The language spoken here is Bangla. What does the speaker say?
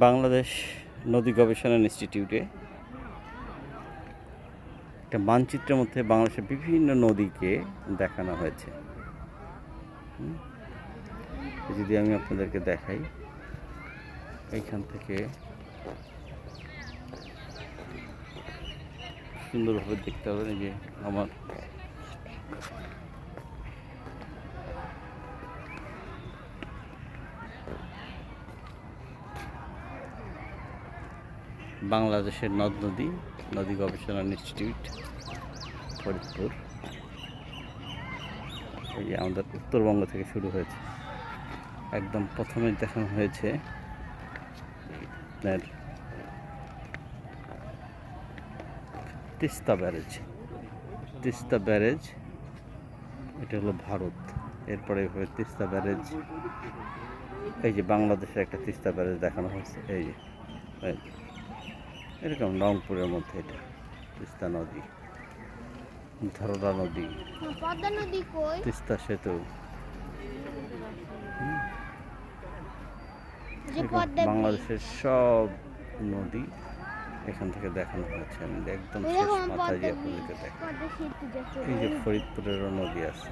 বাংলাদেশ নদী গবেষণা ইনস্টিটিউটে একটা মানচিত্রের মধ্যে বাংলাদেশের বিভিন্ন নদীকে দেখানো হয়েছে। যদি আমি আপনাদেরকে দেখাই, এইখান থেকে সুন্দরভাবে দেখতে পাবেন। এই যে আমার বাংলাদেশের নদী গবেষণা ইনস্টিটিউট ফরিদপুর। এই যে আমাদের উত্তরবঙ্গ থেকে শুরু হয়েছে। একদম প্রথমে দেখানো হয়েছে আপনার তিস্তা ব্যারেজ। এটা হলো ভারত। এরপরে তিস্তা ব্যারেজ, এই যে বাংলাদেশের একটা তিস্তা ব্যারেজ দেখানো হয়েছে। এই যে এরকম রংপুরের মধ্যে এটা তিস্তা নদী, ধরলা নদী, তিস্তা সেতু, বাংলাদেশের সব নদী এখান থেকে দেখানো হয়েছে। আমি একদম শেষ মাথায় যে আপনাদেরকে দেখাই, এই যে ফরিদপুরেরও নদী আছে।